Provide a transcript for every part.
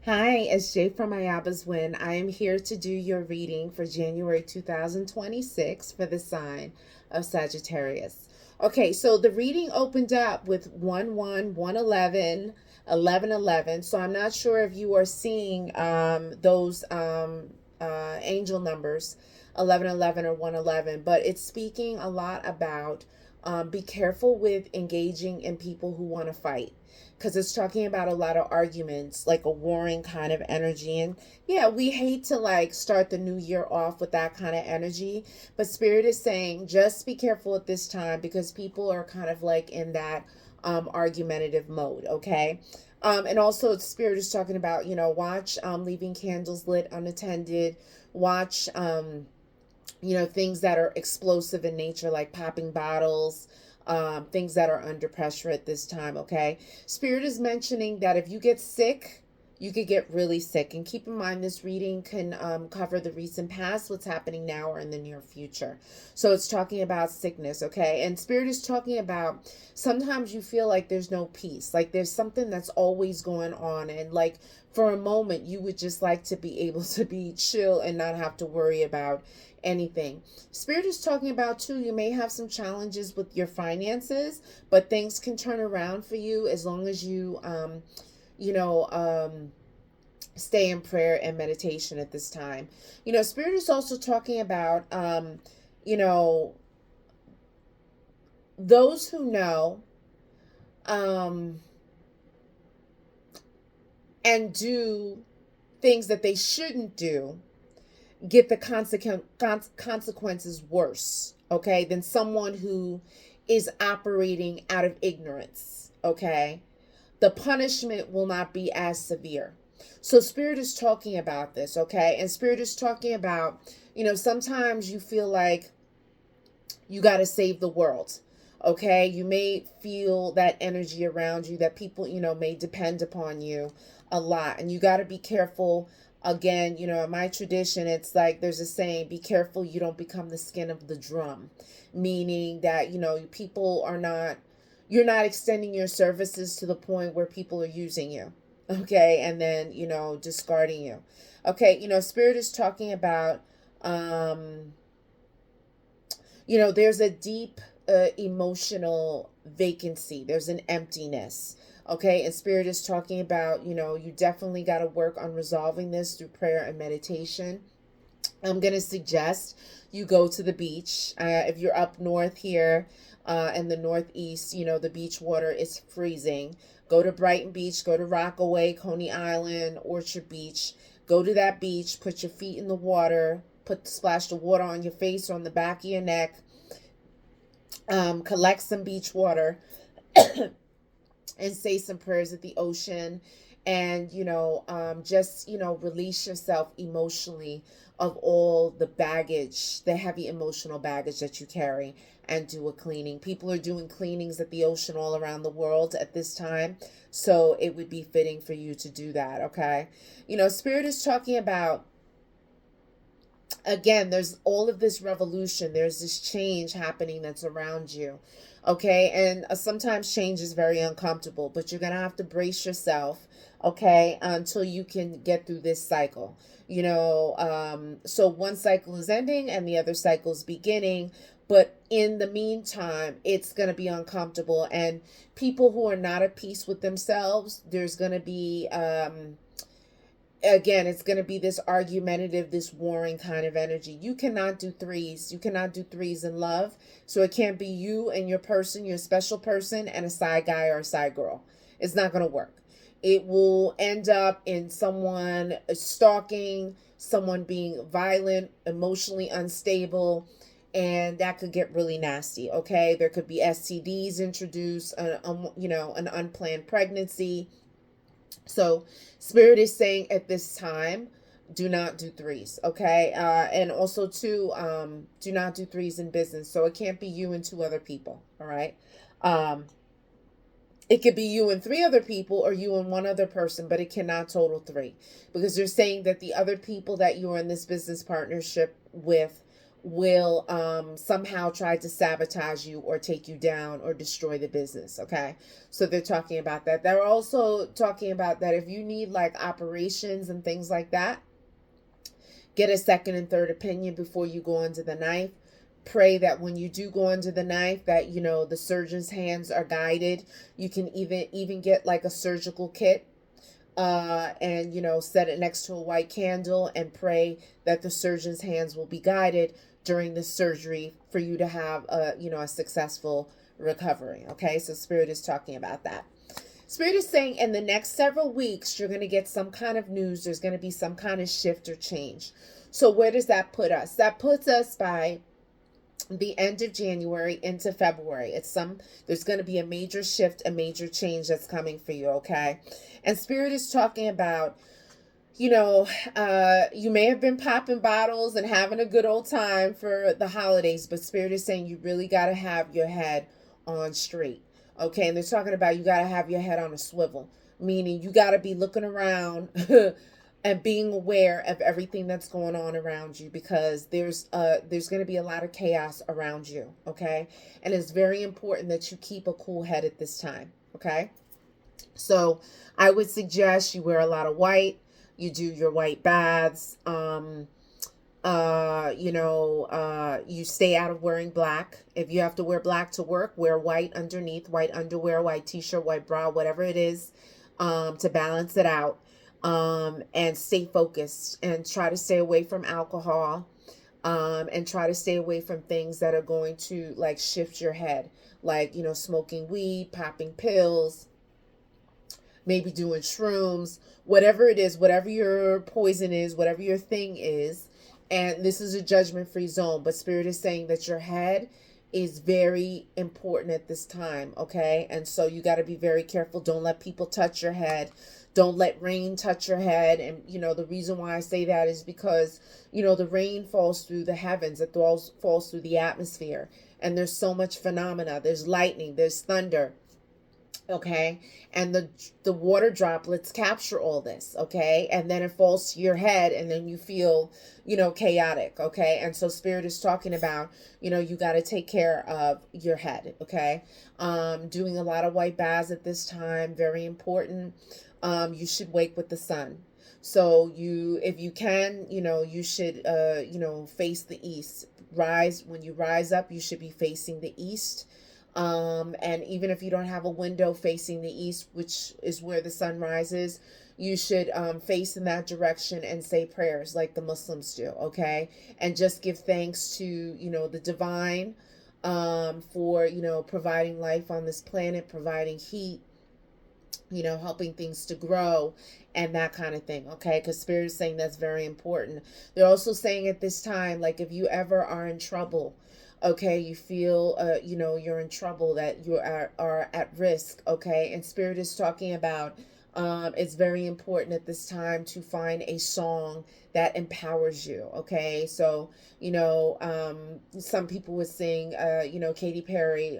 Hi, it's Jay from Ayaba's Win. I am here to do your reading for January 2026 for the sign of Sagittarius. Okay, so the reading opened up with 1 1, 1 11, 11 11. So I'm not sure if you are seeing those angel numbers 11 11 or 1 11, but it's speaking a lot about be careful with engaging in people who want to fight, because it's talking about a lot of arguments, like a warring kind of energy. And yeah, we hate to like start the new year off with that kind of energy, but Spirit is saying just be careful at this time because people are kind of like in that argumentative mode, okay? And also, Spirit is talking about, watch leaving candles lit unattended, watch things that are explosive in nature, like popping bottles, things that are under pressure at this time, okay? Spirit is mentioning that if you get sick, you could get really sick. And keep in mind, this reading can cover the recent past, what's happening now, or in the near future. So it's talking about sickness, okay? And Spirit is talking about sometimes you feel like there's no peace, like there's something that's always going on. And like for a moment, you would just like to be able to be chill and not have to worry about anything. Spirit is talking about too, you may have some challenges with your finances, but things can turn around for you as long as you you know um stay in prayer and meditation at this time. Spirit is also talking about you know those who know um and do things that they shouldn't do get the consequences worse, okay, than someone who is operating out of ignorance, okay? The punishment will not be as severe. So Spirit is talking about this, okay? And Spirit is talking about, sometimes you feel like you got to save the world, okay? You may feel that energy around you that people, may depend upon you a lot. And you got to be careful. Again, in my tradition, it's like there's a saying, be careful you don't become the skin of the drum, meaning that, people are not, you're not extending your services to the point where people are using you, okay? And then, discarding you. Okay, Spirit is talking about, there's a deep emotional vacancy, there's an emptiness, okay? And Spirit is talking about, you definitely got to work on resolving this through prayer and meditation. I'm going to suggest you go to the beach. If you're up north here in the Northeast, the beach water is freezing. Go to Brighton Beach, go to Rockaway, Coney Island, Orchard Beach. Go to that beach, put your feet in the water, splash the water on your face or on the back of your neck, collect some beach water, and say some prayers at the ocean, and just release yourself emotionally of all the baggage, the heavy emotional baggage that you carry, and do a cleaning. People are doing cleanings at the ocean all around the world at this time, so it would be fitting for you to do that, okay? Spirit is talking about, again, there's all of this revolution, there's this change happening that's around you, okay? And sometimes change is very uncomfortable, but you're gonna have to brace yourself, okay, until you can get through this cycle. So one cycle is ending and the other cycle is beginning, but in the meantime it's going to be uncomfortable, and people who are not at peace with themselves, there's going to be again, it's going to be this argumentative, this warring kind of energy. You cannot do threes. You cannot do threes in love. So it can't be you and your person, your special person, and a side guy or a side girl. It's not going to work. It will end up in someone stalking, someone being violent, emotionally unstable, and that could get really nasty, okay? There could be STDs introduced, an unplanned pregnancy. So Spirit is saying at this time, do not do threes, okay? And also too, do not do threes in business. So it can't be you and two other people, all right? Um, it could be you and three other people, or you and one other person, but it cannot total three, because they're saying that the other people that you are in this business partnership with will somehow try to sabotage you or take you down or destroy the business. Okay, so they're talking about that. They're also talking about that if you need like operations and things like that, get a second and third opinion before you go under the knife. Pray that when you do go under the knife, that the surgeon's hands are guided. You can even get like a surgical kit, and set it next to a white candle and pray that the surgeon's hands will be guided during the surgery for you to have a successful recovery. Okay, so Spirit is talking about that. Spirit is saying in the next several weeks, you're going to get some kind of news. There's going to be some kind of shift or change. So where does that put us? That puts us by the end of January into February. There's going to be a major shift, a major change that's coming for you. Okay. And Spirit is talking about, you may have been popping bottles and having a good old time for the holidays, but Spirit is saying you really got to have your head on straight. Okay. And they're talking about you got to have your head on a swivel, meaning you got to be looking around and being aware of everything that's going on around you, because there's going to be a lot of chaos around you. Okay. And it's very important that you keep a cool head at this time. Okay. So I would suggest you wear a lot of white. You do your white baths. You stay out of wearing black. If you have to wear black to work, wear white underneath, white underwear, white t-shirt, white bra, whatever it is, to balance it out. And stay focused and try to stay away from alcohol, and try to stay away from things that are going to like shift your head, like, smoking weed, popping pills, maybe doing shrooms, whatever it is, whatever your poison is, whatever your thing is. And this is a judgment-free zone, but Spirit is saying that your head is very important at this time. Okay. And so you got to be very careful. Don't let people touch your head. Don't let rain touch your head. And, the reason why I say that is because, the rain falls through the heavens. It falls through the atmosphere. And there's so much phenomena. There's lightning. There's thunder. Okay. And the water droplets capture all this. Okay. And then it falls to your head and then you feel, chaotic. Okay. And so Spirit is talking about, you got to take care of your head. Okay. Doing a lot of white baths at this time. Very important. You should wake with the sun. So if you can, you should, face the east. When you rise up, you should be facing the east. And even if you don't have a window facing the east, which is where the sun rises, you should face in that direction and say prayers like the Muslims do. Okay. And just give thanks to, the divine, for, providing life on this planet, providing heat, helping things to grow and that kind of thing. Okay. Because Spirit is saying that's very important. They're also saying at this time, like if you ever are in trouble, okay, you feel, you're in trouble, that you are at risk. Okay. And Spirit is talking about, it's very important at this time to find a song that empowers you. Okay. So, some people would sing, Katy Perry,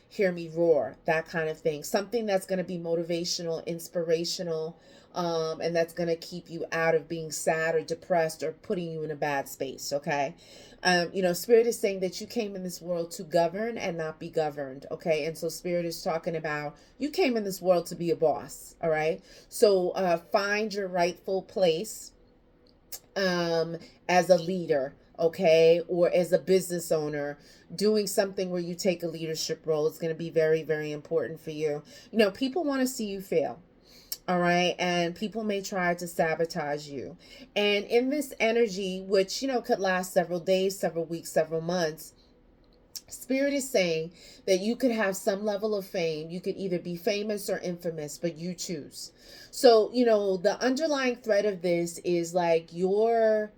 Hear Me Roar, that kind of thing. Something that's going to be motivational, inspirational, and that's going to keep you out of being sad or depressed or putting you in a bad space. Okay. Spirit is saying that you came in this world to govern and not be governed. Okay. And so Spirit is talking about you came in this world to be a boss. All right. So find your rightful place as a leader. Okay. Or as a business owner, doing something where you take a leadership role is going to be very, very important for you. People want to see you fail. All right. And people may try to sabotage you. And in this energy, which, could last several days, several weeks, several months, Spirit is saying that you could have some level of fame. You could either be famous or infamous, but you choose. So, the underlying thread of this is like your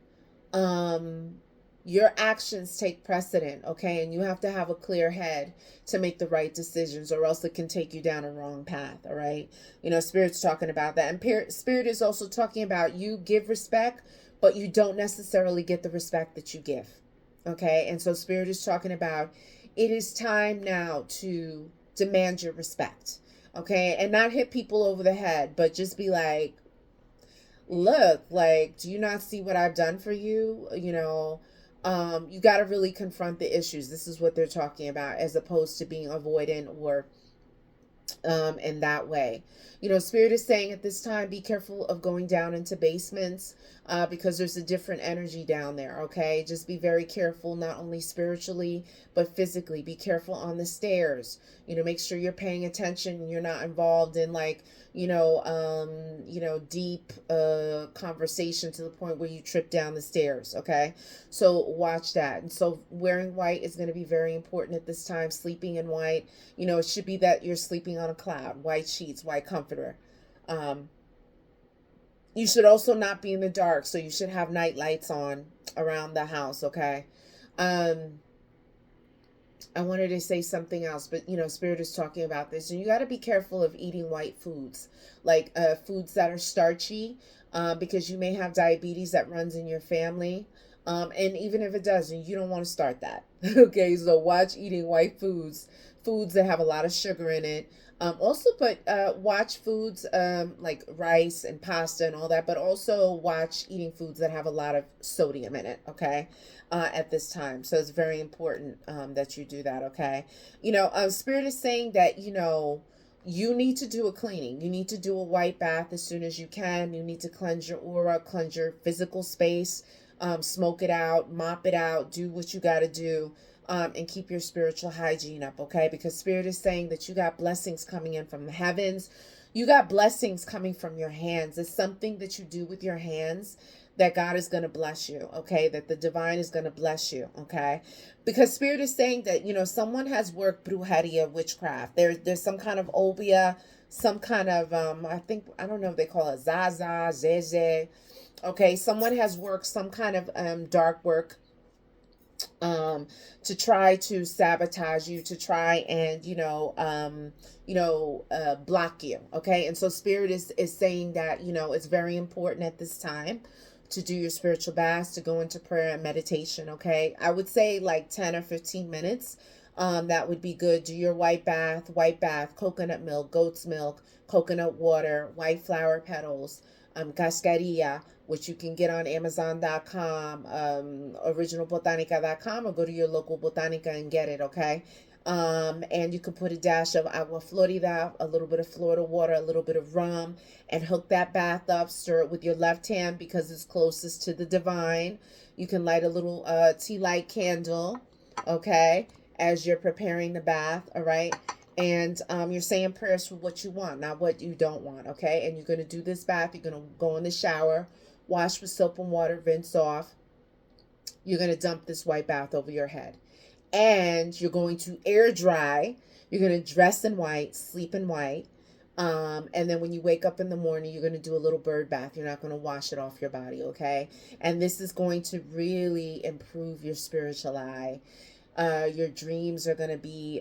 actions take precedent. Okay. And you have to have a clear head to make the right decisions, or else it can take you down a wrong path. All right. Spirit's talking about that. And Spirit is also talking about you give respect, but you don't necessarily get the respect that you give. Okay. And so Spirit is talking about it is time now to demand your respect. Okay. And not hit people over the head, but just be like, look, like, do you not see what I've done for you? You got to really confront the issues. This is what they're talking about, as opposed to being avoidant or in that way. You know, Spirit is saying at this time, be careful of going down into basements because there's a different energy down there, okay? Just be very careful, not only spiritually, but physically. Be careful on the stairs. You know, make sure you're paying attention and you're not involved in like, deep conversation to the point where you trip down the stairs, okay? So watch that. And so wearing white is going to be very important at this time. Sleeping in white, it should be that you're sleeping on a cloud. White sheets, white comforter. Um, you should also not be in the dark, so you should have night lights on around the house, okay? Um, I wanted to say something else, but Spirit is talking about this, and you got to be careful of eating white foods, like foods that are starchy, because you may have diabetes that runs in your family. And even if it doesn't, you don't want to start that. Okay, so watch eating white foods that have a lot of sugar in it. Also, but watch foods like rice and pasta and all that, but also watch eating foods that have a lot of sodium in it, okay, at this time. So it's very important that you do that, okay? Spirit is saying that, you need to do a cleaning. You need to do a white bath as soon as you can. You need to cleanse your aura, cleanse your physical space, smoke it out, mop it out, do what you got to do, and keep your spiritual hygiene up, okay? Because Spirit is saying that you got blessings coming in from the heavens. You got blessings coming from your hands. It's something that you do with your hands that God is going to bless you, okay? That the divine is going to bless you, okay? Because Spirit is saying that, someone has worked brujeria, witchcraft. There's some kind of obia, some kind of, I don't know if they call it Zaza, Zeze. Okay, someone has worked some kind of dark work to try to sabotage you, to try and block you. Okay, and so Spirit is saying that it's very important at this time to do your spiritual baths, to go into prayer and meditation. Okay, I would say like 10 or 15 minutes. That would be good. Do your white bath, coconut milk, goat's milk, coconut water, white flower petals, cascarilla, which you can get on Amazon.com, originalbotanica.com, or go to your local botanica and get it, okay? And you can put a dash of agua florida, a little bit of Florida water, a little bit of rum, and hook that bath up. Stir it with your left hand because it's closest to the divine. You can light a little tea light candle, okay, as you're preparing the bath, all right? And you're saying prayers for what you want, not what you don't want, okay? And you're going to do this bath. You're going to go in the shower, wash with soap and water, rinse off. You're going to dump this white bath over your head. And you're going to air dry. You're going to dress in white, sleep in white. And then when you wake up in the morning, you're going to do a little bird bath. You're not going to wash it off your body, okay? And this is going to really improve your spiritual eye. Your dreams are going to be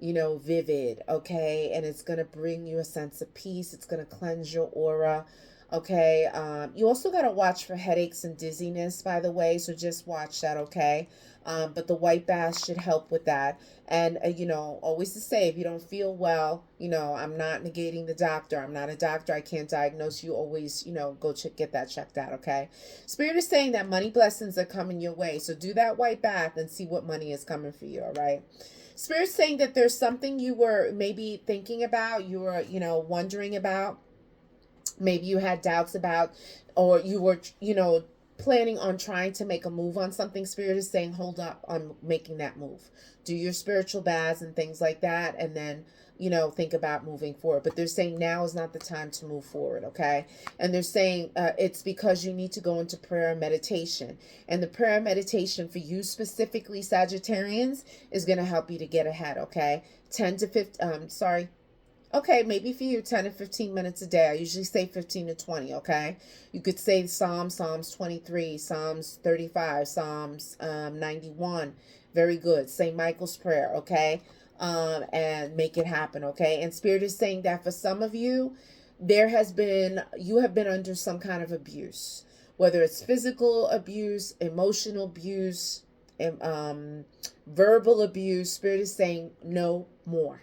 vivid, okay? And it's going to bring you a sense of peace. It's going to cleanse your aura, okay? You also got to watch for headaches and dizziness, by the way, so just watch that, okay? But the white bath should help with that. And, always to say, if you don't feel well, I'm not negating the doctor. I'm not a doctor. I can't diagnose you. Always, go get that checked out, okay? Spirit is saying that money blessings are coming your way. So do that white bath and see what money is coming for you, all right? Spirit's saying that there's something you were maybe thinking about, you were, wondering about, maybe you had doubts about, or you were, planning on trying to make a move on something. Spirit is saying, hold up on making that move. Do your spiritual baths and things like that, and then, think about moving forward. But they're saying now is not the time to move forward, okay? And they're saying it's because you need to go into prayer and meditation. And the prayer and meditation for you specifically, Sagittarians, is going to help you to get ahead, okay? 10 to 15, okay, maybe for you, 10 to 15 minutes a day. I usually say 15 to 20, okay? You could say Psalms 23, Psalms 35, Psalms 91. Very good. Say Michael's Prayer, okay? And make it happen, okay? And Spirit is saying that for some of you, you have been under some kind of abuse, whether it's physical abuse, emotional abuse, verbal abuse. Spirit is saying no more.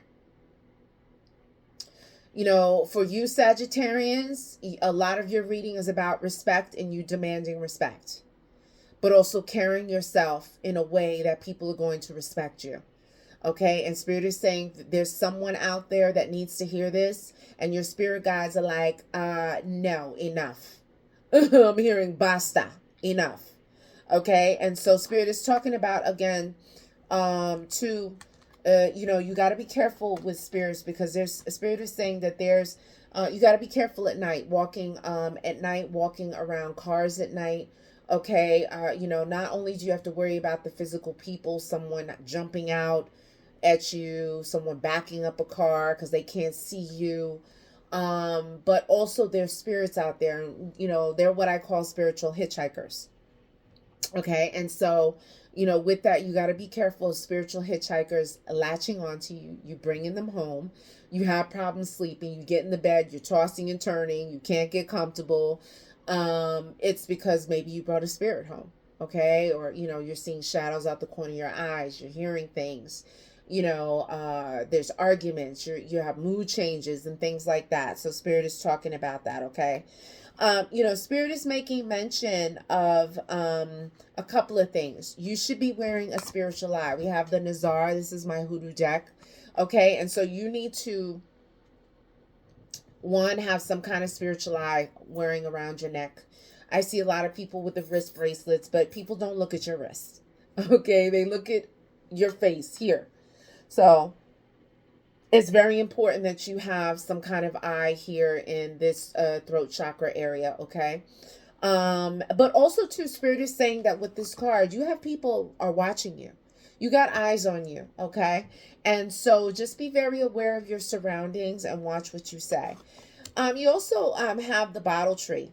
For you Sagittarians, a lot of your reading is about respect and you demanding respect. but also carrying yourself in a way that people are going to respect you. Okay, and Spirit is saying there's someone out there that needs to hear this, and your spirit guides are like, no, enough. I'm hearing basta, enough. Okay, and so Spirit is talking about again, to you got to be careful with spirits, because there's a Spirit is saying that there's you got to be careful at night, walking at night, walking around cars at night. Okay, not only do you have to worry about the physical people, someone jumping out at you, someone backing up a car because they can't see you, but also there's spirits out there, and they're what I call spiritual hitchhikers. Okay, and so with that, you got to be careful of spiritual hitchhikers latching onto you, you bringing them home. You have problems sleeping, you get in the bed, you're tossing and turning, you can't get comfortable. It's because maybe you brought a spirit home. Okay, or you're seeing shadows out the corner of your eyes, you're hearing things, there's arguments, you have mood changes and things like that. So Spirit is talking about that. Okay, Spirit is making mention of a couple of things. You should be wearing a spiritual eye. We have the Nazar. This is my hoodoo deck. Okay, and so you need to, one, have some kind of spiritual eye wearing around your neck. I see a lot of people with the wrist bracelets, but people don't look at your wrist. Okay, they look at your face here. So it's very important that you have some kind of eye here in this throat chakra area. Okay, but also too, Spirit is saying that with this card, you have people are watching you, you got eyes on you. Okay, and so just be very aware of your surroundings and watch what you say. You also have the bottle tree,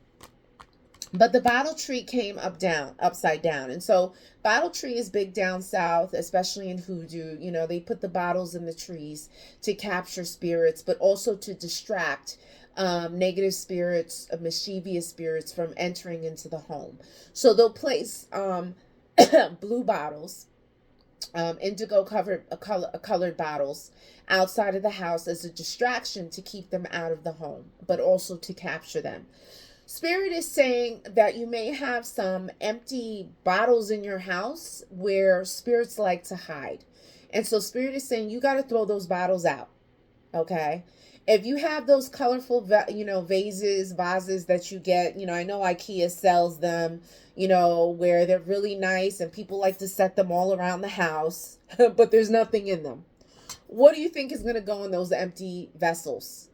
but the bottle tree came upside down. And so bottle tree is big down south, especially in hoodoo. They put the bottles in the trees to capture spirits, but also to distract negative spirits, mischievous spirits from entering into the home. So they'll place blue bottles, indigo colored bottles outside of the house as a distraction to keep them out of the home, but also to capture them. Spirit is saying that you may have some empty bottles in your house where spirits like to hide. And so Spirit is saying you got to throw those bottles out. Okay. If you have those colorful, vases that you get, I know IKEA sells them, where they're really nice and people like to set them all around the house, but there's nothing in them. What do you think is going to go in those empty vessels?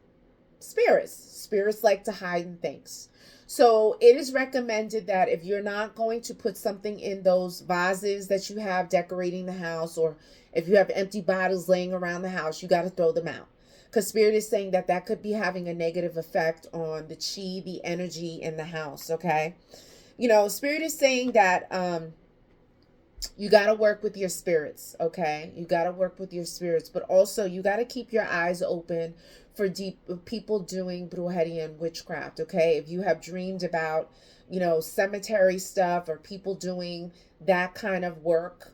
Spirits. Spirits like to hide in things. So it is recommended that if you're not going to put something in those vases that you have decorating the house, or if you have empty bottles laying around the house, you got to throw them out. Because Spirit is saying that that could be having a negative effect on the chi, the energy in the house. Okay. Spirit is saying that you got to work with your spirits. Okay. You got to work with your spirits, but also you got to keep your eyes open for deep people doing brujeria and witchcraft. Okay, if you have dreamed about cemetery stuff or people doing that kind of work,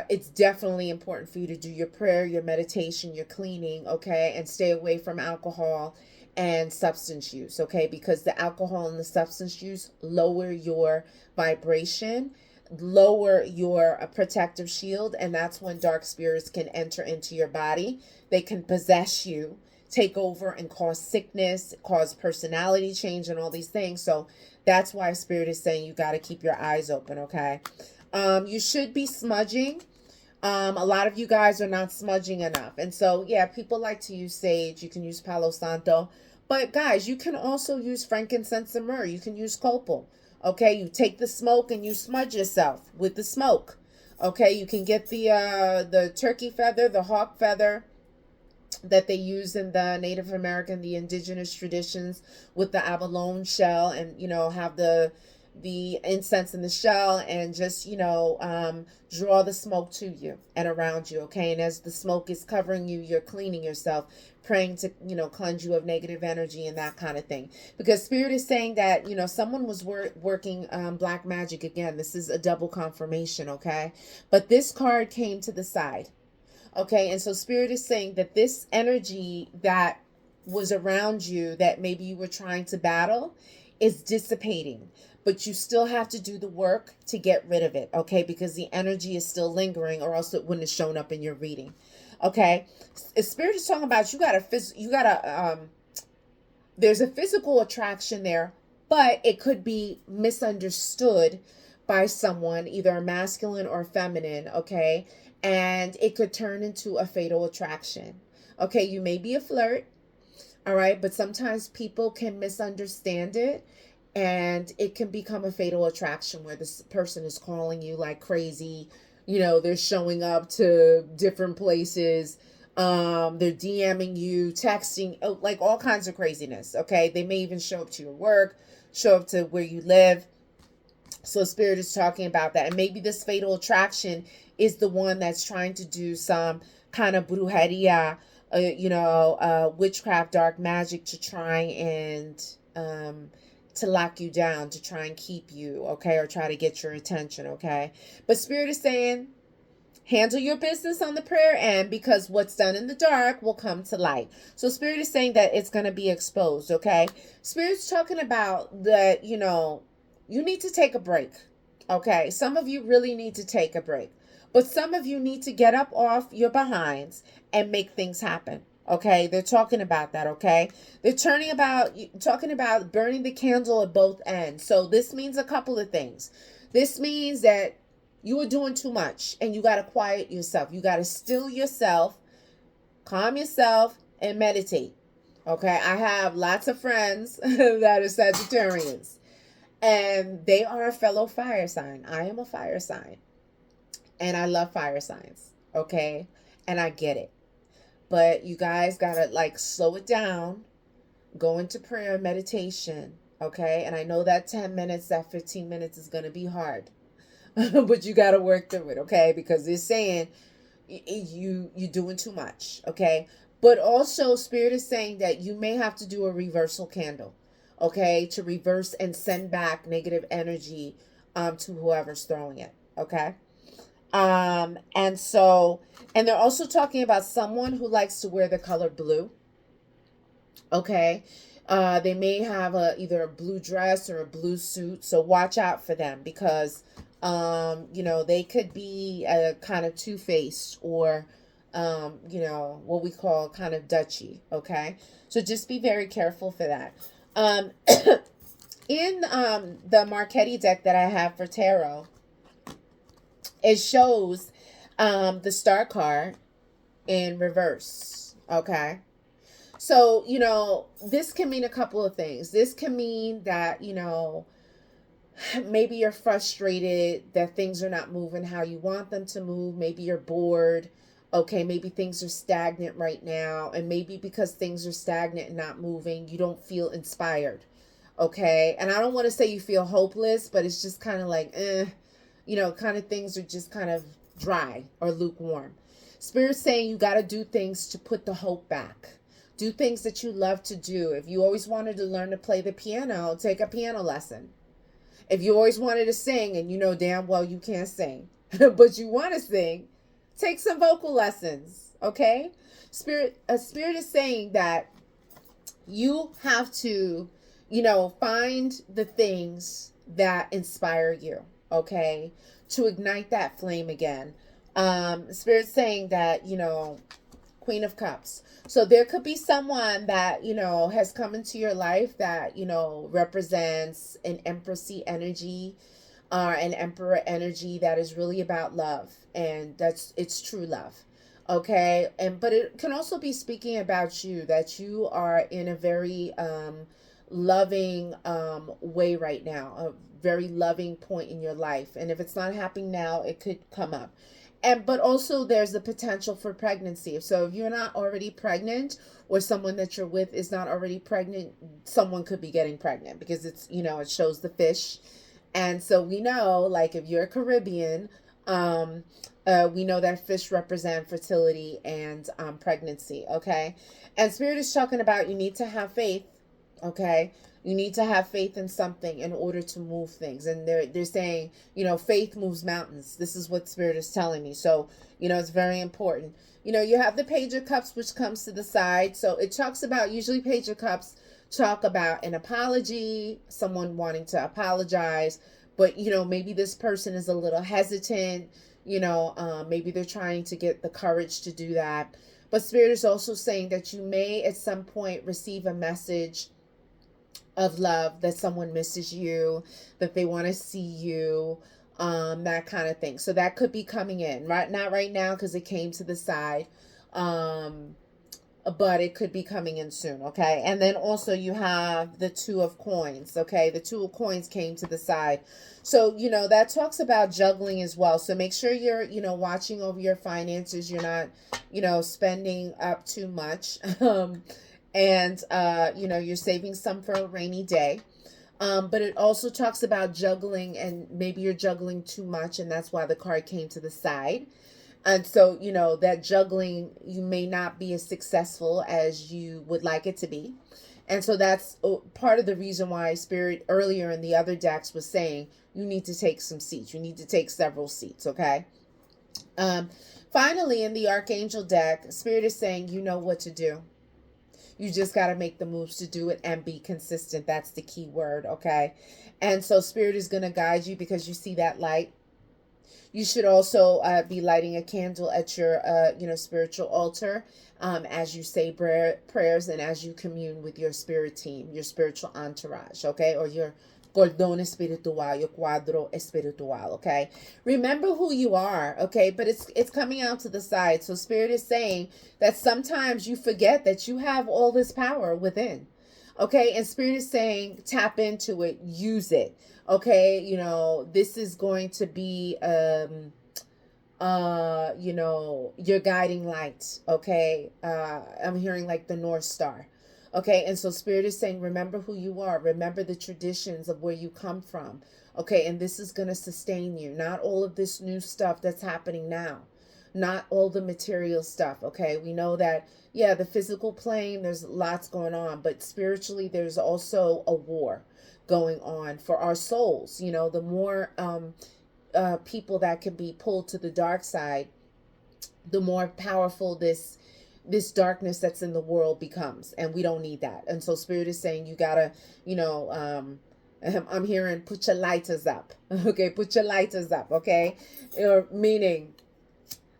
it's definitely important for you to do your prayer, your meditation, your cleaning. Okay, and stay away from alcohol and substance use. Okay, because the alcohol and the substance use lower your vibration, lower your protective shield, and that's when dark spirits can enter into your body. They can possess you, take over, and cause sickness, cause personality change, and all these things. So that's why Spirit is saying you got to keep your eyes open. Okay, you should be smudging. A lot of you guys are not smudging enough, and so yeah, people like to use sage. You can use Palo Santo, but guys, you can also use frankincense and myrrh. You can use copal. Okay, you take the smoke and you smudge yourself with the smoke. Okay, you can get the turkey feather, the hawk feather that they use in the Native American, the indigenous traditions, with the abalone shell, and have the incense in the shell, and just draw the smoke to you and around you. Okay, and as the smoke is covering you, you're cleaning yourself, praying to cleanse you of negative energy and that kind of thing. Because Spirit is saying that someone was working black magic. Again, this is a double confirmation. Okay, but this card came to the side. Okay, and so Spirit is saying that this energy that was around you, that maybe you were trying to battle, is dissipating. but you still have to do the work to get rid of it, okay? Because the energy is still lingering, or else it wouldn't have shown up in your reading, okay? Spirit is talking about there's a physical attraction there, but it could be misunderstood by someone, either a masculine or feminine, okay? And it could turn into a fatal attraction. Okay, you may be a flirt, all right, but sometimes people can misunderstand it, and it can become a fatal attraction where this person is calling you like crazy. They're showing up to different places. They're DMing you, texting, like all kinds of craziness. Okay, they may even show up to your work, show up to where you live. So Spirit is talking about that. And maybe this fatal attraction is the one that's trying to do some kind of brujeria, witchcraft, dark magic to try and to lock you down, to try and keep you, okay, or try to get your attention, okay? But Spirit is saying, handle your business on the prayer end, because what's done in the dark will come to light. So Spirit is saying that it's going to be exposed, okay? Spirit's talking about that, you need to take a break, okay? Some of you really need to take a break. But some of you need to get up off your behinds and make things happen, okay? They're talking about that, okay? They're talking about burning the candle at both ends. So this means a couple of things. This means that you are doing too much, and you got to quiet yourself. You got to still yourself, calm yourself, and meditate, okay? I have lots of friends that are Sagittarians, and they are a fellow fire sign. I am a fire sign, and I love fire signs, okay? And I get it. But you guys got to like slow it down, go into prayer, meditation, okay? And I know that 10 minutes, that 15 minutes is going to be hard. But you got to work through it, okay? Because they're saying you're doing too much, okay? But also Spirit is saying that you may have to do a reversal candle, okay? To reverse and send back negative energy to whoever's throwing it, okay? And they're also talking about someone who likes to wear the color blue, okay? They may have either a blue dress or a blue suit, so watch out for them, because they could be kind of two-faced, or what we call kind of Dutchy, okay? So just be very careful for that. In the Marchetti deck that I have for tarot, it shows the Star card in reverse, okay? So, this can mean a couple of things. This can mean that, maybe you're frustrated that things are not moving how you want them to move. Maybe you're bored. Okay, maybe things are stagnant right now. And maybe because things are stagnant and not moving, you don't feel inspired. Okay, and I don't want to say you feel hopeless, but it's just kind of like, kind of things are just kind of dry or lukewarm. Spirit's saying you got to do things to put the hope back. Do things that you love to do. If you always wanted to learn to play the piano, take a piano lesson. If you always wanted to sing and you know damn well you can't sing, but you want to sing, take some vocal lessons, okay? Spirit is saying that you have to, find the things that inspire you, okay? To ignite that flame again. Spirit's saying that, Queen of Cups. So there could be someone that, has come into your life that, represents an empressy energy, an emperor energy that is really about love. And it's true love. Okay. But it can also be speaking about you, that you are in a very, loving, way right now, a very loving point in your life. And if it's not happening now, it could come up. But also there's the potential for pregnancy. So if you're not already pregnant, or someone that you're with is not already pregnant, someone could be getting pregnant, because it's, it shows the fish. And so we know, like, if you're Caribbean, we know that fish represent fertility and pregnancy, okay? And Spirit is talking about you need to have faith, okay? You need to have faith in something in order to move things. And they're saying, faith moves mountains. This is what Spirit is telling me. So, it's very important. You have the Page of Cups, which comes to the side. So it talks about, usually Page of Cups talk about an apology, someone wanting to apologize, but maybe this person is a little hesitant. Maybe they're trying to get the courage to do that. But Spirit is also saying that you may at some point receive a message of love, that someone misses you, that they want to see you, that kind of thing. So that could be coming in, right? Not right now because it came to the side. But it could be coming in soon, okay? And then also you have the Two of Coins, okay? The Two of Coins came to the side. So, that talks about juggling as well. So make sure you're, watching over your finances. You're not, spending up too much. And, you're saving some for a rainy day. But it also talks about juggling, and maybe you're juggling too much, and that's why the card came to the side. And so, that juggling, you may not be as successful as you would like it to be. And so that's part of the reason why Spirit earlier in the other decks was saying you need to take some seats. You need to take several seats, okay? Finally, in the Archangel deck, Spirit is saying you know what to do. You just got to make the moves to do it and be consistent. That's the key word, okay? And so Spirit is going to guide you because you see that light. You should also be lighting a candle at your, spiritual altar as you say prayers and as you commune with your spirit team, your spiritual entourage, okay? Or your cordón espiritual, your cuadro espiritual, okay? Remember who you are, okay? But it's coming out to the side. So Spirit is saying that sometimes you forget that you have all this power within. Okay, and Spirit is saying tap into it, use it. Okay, this is going to be your guiding light. Okay, I'm hearing like the North Star. Okay, and so Spirit is saying remember who you are, remember the traditions of where you come from. Okay, and this is going to sustain you, not all of this new stuff that's happening now, not all the material stuff. Okay, we know that, yeah, the physical plane, there's lots going on, but spiritually there's also a war going on for our souls. The more people that can be pulled to the dark side, the more powerful this darkness that's in the world becomes, and we don't need that. And so Spirit is saying you gotta, I'm hearing put your lighters up. Okay, put your lighters up. Okay, meaning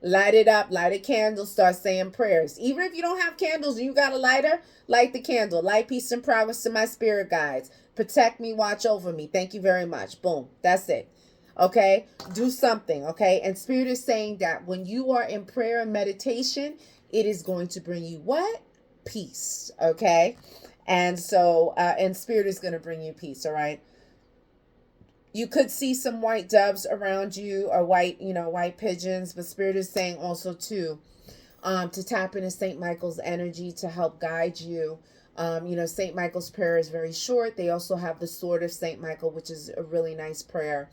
light it up, light a candle, start saying prayers. Even if you don't have candles and you got a lighter, light the candle. Light, peace, and progress to my spirit guides. Protect me, watch over me. Thank you very much. Boom. That's it. Okay? Do something. Okay? And Spirit is saying that when you are in prayer and meditation, it is going to bring you what? Peace. Okay? And so, and Spirit is going to bring you peace. All right? You could see some white doves around you, or white pigeons, but Spirit is saying also too, to tap into St. Michael's energy to help guide you. St. Michael's prayer is very short. They also have the Sword of St. Michael, which is a really nice prayer.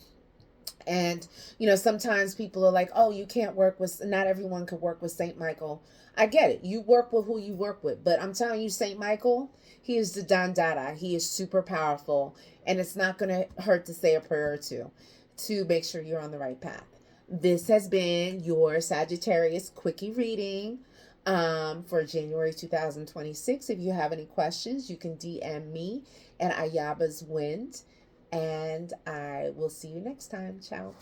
And, sometimes people are like, oh, you can't work with, not everyone can work with St. Michael. I get it. You work with who you work with. But I'm telling you, St. Michael, he is the Dandara. He is super powerful. And it's not going to hurt to say a prayer or two to make sure you're on the right path. This has been your Sagittarius Quickie reading for January 2026. If you have any questions, you can DM me at Ayaba's Wind. And I will see you next time. Ciao.